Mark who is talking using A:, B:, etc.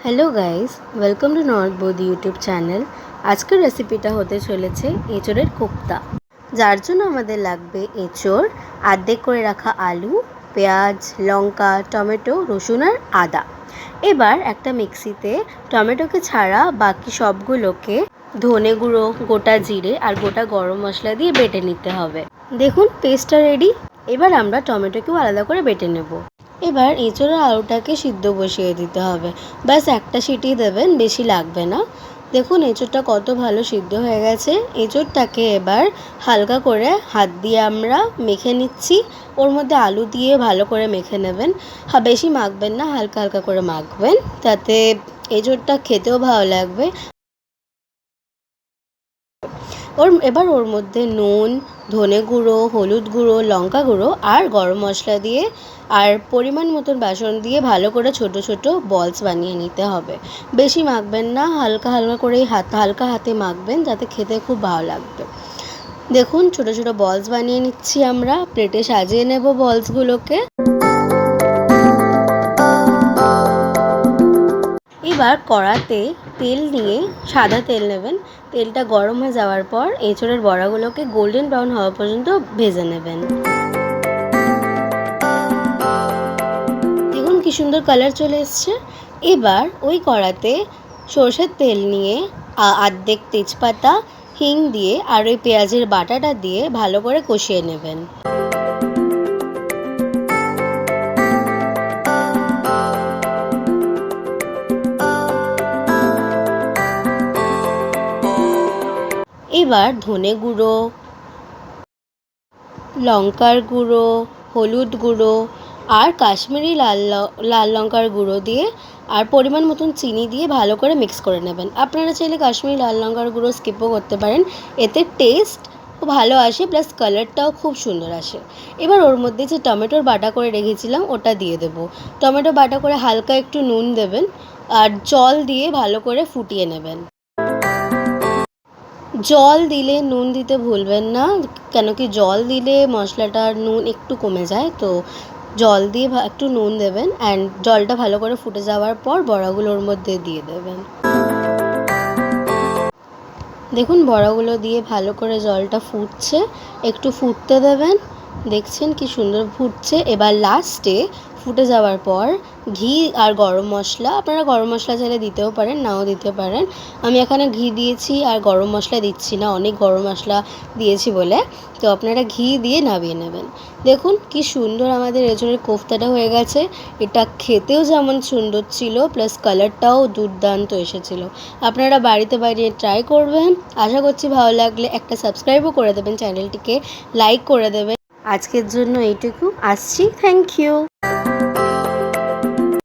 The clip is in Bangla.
A: Hello guys, welcome to north বৌদি ইউটিউব চ্যানেল। আজকের রেসিপিটা হতে চলেছে এঁচোড়ের কোপ্তা, যার জন্য আমাদের লাগবে এঁচোড়, আর্ধেক করে রাখা আলু, পেঁয়াজ, লঙ্কা, টমেটো, রসুন আর আদা। এবার একটা মিক্সিতে টমেটোকে ছাড়া বাকি সবগুলোকে ধনে গুঁড়ো, গোটা জিরে আর গোটা গরম মশলা দিয়ে বেটে নিতে হবে। দেখুন পেস্টটা রেডি। এবার আমরা টমেটোকেও আলাদা করে বেটে নেব। এবার এঁচোড়ের আলুটাকে সিদ্ধ বসিয়ে দিতে হবে। ব্যাস একটা সিটি দেবেন, বেশি লাগবে না। দেখুন এঁচোড়টা কত ভালো সিদ্ধ হয়ে গেছে। এঁচোড়টাকে এবার হালকা করে হাত দিয়ে আমরা মেখে নিচ্ছি। ওর মধ্যে আলু দিয়ে ভালো করে মেখে নেবেন। বেশি মাখবেন না, হালকা হালকা করে মাখবেন, তাতে এঁচোড়টা খেতেও ভালো লাগবে। এবার ওর মধ্যে নুন, ধনে গুঁড়ো, হলুদ গুঁড়ো, লঙ্কা গুঁড়ো আর গরম মশলা দিয়ে আর পরিমাণ মতন বেসন দিয়ে ভালো করে ছোট ছোট বলস বানিয়ে নিতে হবে। বেশি মাখবেন না, হালকা হালকা করেই হালকা হাতে মাখবেন, যাতে খেতে খুব ভালো লাগবে। দেখুন ছোট ছোট বলস বানিয়ে নিচ্ছি আমরা। প্লেটে সাজিয়ে নেব বলসগুলোকে। এবার কড়াতে তেল নিয়ে সাদা তেল নেবেন। তেলটা গরম হয়ে যাওয়ার পর এঁচোড়ের বড়াগুলোকে গোল্ডেন ব্রাউন হওয়া পর্যন্ত ভেজে নেবেন। দেখুন কি সুন্দর কালার চলে এসছে। এবার ওই কড়াতে সরষের তেল নিয়ে আর্ধেক তেজপাতা, হিং দিয়ে আর ওই পেঁয়াজের বাটাটা দিয়ে ভালো করে কষিয়ে নেবেন। এবার ধনে গুঁড়ো, লঙ্কার গুঁড়ো, হলুদ গুঁড়ো আর কাশ্মীরি লাল লঙ্কার গুঁড়ো দিয়ে আর পরিমাণ মতন চিনি দিয়ে ভালো করে মিক্স করে নেবেন। আপনারা চাইলে কাশ্মীরি লাল লঙ্কার গুঁড়ো স্কিপও করতে পারেন, এতে টেস্ট ভালো আসে, প্লাস কালারটাও খুব সুন্দর আসে। এবার ওর মধ্যে যে টমেটোর বাটা করে রেখেছিলাম ওটা দিয়ে দেবো। টমেটো বাটা করে হালকা একটু নুন দেবেন আর জল দিয়ে ভালো করে ফুটিয়ে নেবেন। জল দিলে নুন দিতে ভুলবেন না, কেন কি জল দিলে মশলাটার নুন একটু কমে যায়। তো জল দিয়ে একটু নুন দেবেন অ্যান্ড জলটা ভালো করে ফুটে যাওয়ার পর বড়াগুলো ওর মধ্যে দিয়ে দেবেন। দেখুন বড়াগুলো দিয়ে ভালো করে জলটা ফুটছে, একটু ফুটতে দেবেন। দেখছেন কি সুন্দর ফুটছে। এবার লাস্টে ফুটে যাওয়ার পর ঘি আর গরম মশলা, আপনারা গরম মশলা চাইলে দিতেও পারেন, নাও দিতে পারেন। আমি এখানে ঘি দিয়েছি আর গরম মশলা দিচ্ছি না, অনেক গরম মশলা দিয়েছি বলে। তো আপনারা ঘি দিয়ে নামিয়ে নেবেন। দেখুন কি সুন্দর আমাদের এঁচোড়ের কোফতাটা হয়ে গেছে। এটা খেতেও যেমন সুন্দর ছিল, প্লাস কালারটাও দুর্দান্ত এসেছিল। আপনারা বাড়িতে বানিয়ে ট্রাই করবেন। আশা করছি ভালো লাগলে একটা সাবস্ক্রাইবও করে দেবেন, চ্যানেলটিকে লাইক করে দেবেন। আজকের জন্য এইটুকু, আসছি। Thank you.